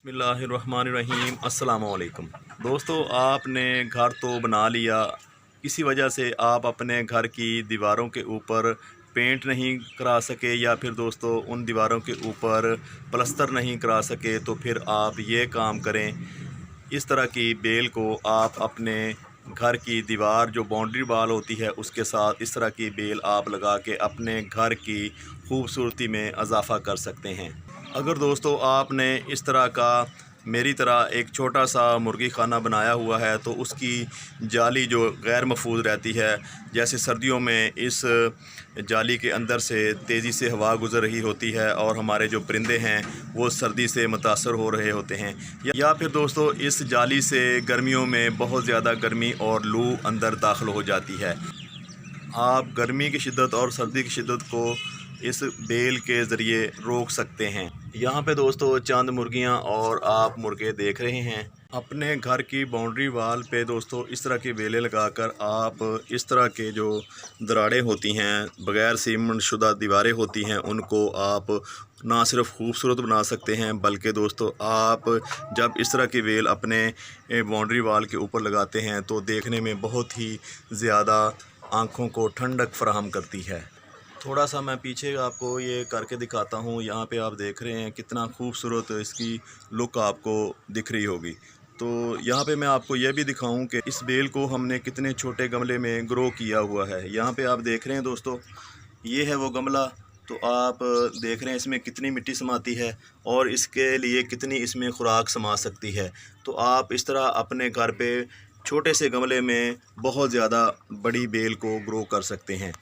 बिस्मिल्लाहिर्रहमानिर्रहीम अस्सलाम वालेकुम। दोस्तों, आपने घर तो बना लिया, किसी वजह से आप अपने घर की दीवारों के ऊपर पेंट नहीं करा सके या फिर दोस्तों उन दीवारों के ऊपर प्लस्तर नहीं करा सके, तो फिर आप ये काम करें। इस तरह की बेल को आप अपने घर की दीवार जो बाउंड्री वाल होती है उसके साथ इस तरह की बेल आप लगा के अपने घर की खूबसूरती में इजाफ़ा कर सकते हैं। अगर दोस्तों आपने इस तरह का मेरी तरह एक छोटा सा मुर्गी खाना बनाया हुआ है तो उसकी जाली जो गैर महफूज रहती है, जैसे सर्दियों में इस जाली के अंदर से तेज़ी से हवा गुज़र रही होती है और हमारे जो परिंदे हैं वो सर्दी से मुतासर हो रहे होते हैं, या फिर दोस्तों इस जाली से गर्मियों में बहुत ज़्यादा गर्मी और लू अंदर दाखिल हो जाती है। आप गर्मी की शिद्दत और सर्दी की शिद्दत को इस बेल के ज़रिए रोक सकते हैं। यहाँ पे दोस्तों चंद मुर्गियाँ और आप मुर्गे देख रहे हैं। अपने घर की बाउंड्री वाल पे दोस्तों इस तरह की बेलें लगाकर आप इस तरह के जो दरारें होती हैं, बग़ैर सीमेंट शुदा दीवारें होती हैं, उनको आप ना सिर्फ खूबसूरत बना सकते हैं बल्कि दोस्तों आप जब इस तरह की बेल अपने बाउंड्री वाल के ऊपर लगाते हैं तो देखने में बहुत ही ज़्यादा आँखों को ठंडक फराहम करती है। थोड़ा सा मैं पीछे आपको ये करके दिखाता हूँ। यहाँ पे आप देख रहे हैं कितना खूबसूरत इसकी लुक आपको दिख रही होगी। तो यहाँ पे मैं आपको यह भी दिखाऊं कि इस बेल को हमने कितने छोटे गमले में ग्रो किया हुआ है। यहाँ पे आप देख रहे हैं दोस्तों, ये है वो गमला। तो आप देख रहे हैं इसमें कितनी मिट्टी समाती है और इसके लिए कितनी इसमें खुराक समा सकती है। तो आप इस तरह अपने घर पे छोटे से गमले में बहुत ज़्यादा बड़ी बेल को ग्रो कर सकते हैं।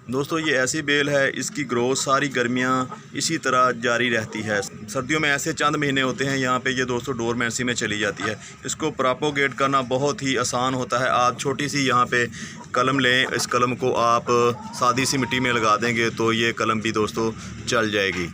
दोस्तों ये ऐसी बेल है, इसकी ग्रोथ सारी गर्मियाँ इसी तरह जारी रहती है। सर्दियों में ऐसे चंद महीने होते हैं यहाँ पे ये दोस्तों डोरमेंसी में चली जाती है। इसको प्रोपोगेट करना बहुत ही आसान होता है। आप छोटी सी यहाँ पे कलम लें, इस कलम को आप सादी सी मिट्टी में लगा देंगे तो ये कलम भी दोस्तों चल जाएगी।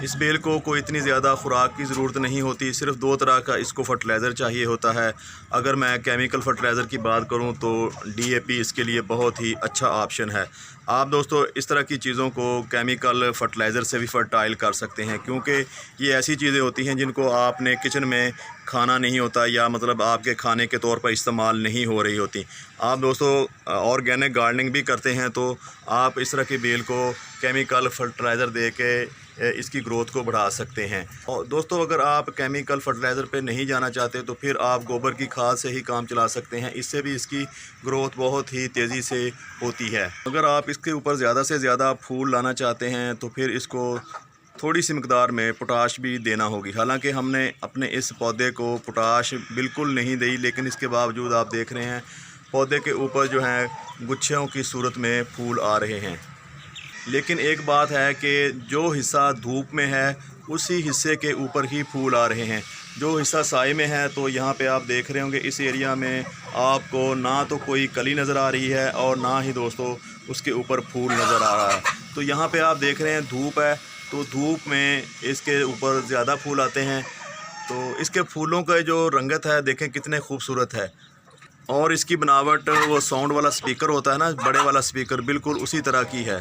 इस बेल को कोई इतनी ज़्यादा खुराक की ज़रूरत नहीं होती, सिर्फ दो तरह का इसको फर्टिलाइज़र चाहिए होता है। अगर मैं केमिकल फर्टिलाइज़र की बात करूं तो DAP इसके लिए बहुत ही अच्छा ऑप्शन है। आप दोस्तों इस तरह की चीज़ों को केमिकल फर्टिलाइज़र से भी फर्टाइल कर सकते हैं, क्योंकि ये ऐसी चीज़ें होती हैं जिनको आपने किचन में खाना नहीं होता या मतलब आपके खाने के तौर पर इस्तेमाल नहीं हो रही होती। आप दोस्तों ऑर्गेनिक गार्डनिंग भी करते हैं तो आप इस तरह की बेल को केमिकल फर्टिलाइज़र दे के इसकी ग्रोथ को बढ़ा सकते हैं। और दोस्तों अगर आप केमिकल फर्टिलाइज़र पे नहीं जाना चाहते तो फिर आप गोबर की खाद से ही काम चला सकते हैं। इससे भी इसकी ग्रोथ बहुत ही तेज़ी से होती है। अगर आप इसके ऊपर ज़्यादा से ज़्यादा फूल लाना चाहते हैं तो फिर इसको थोड़ी सी मिकदार में पोटाश भी देना होगी। हालांकि हमने अपने इस पौधे को पोटाश बिल्कुल नहीं दी, लेकिन इसके बावजूद आप देख रहे हैं पौधे के ऊपर जो है गुच्छों की सूरत में फूल आ रहे हैं। लेकिन एक बात है कि जो हिस्सा धूप में है उसी हिस्से के ऊपर ही फूल आ रहे हैं। जो हिस्सा साए में है तो यहाँ पे आप देख रहे होंगे इस एरिया में आपको ना तो कोई कली नज़र आ रही है और ना ही दोस्तों उसके ऊपर फूल नज़र आ रहा है। तो यहाँ पे आप देख रहे हैं धूप है तो धूप में इसके ऊपर ज़्यादा फूल आते हैं। तो इसके फूलों का जो रंगत है देखें कितने खूबसूरत है। और इसकी बनावट वो साउंड वाला स्पीकर होता है ना, बड़े वाला स्पीकर, बिल्कुल उसी तरह की है।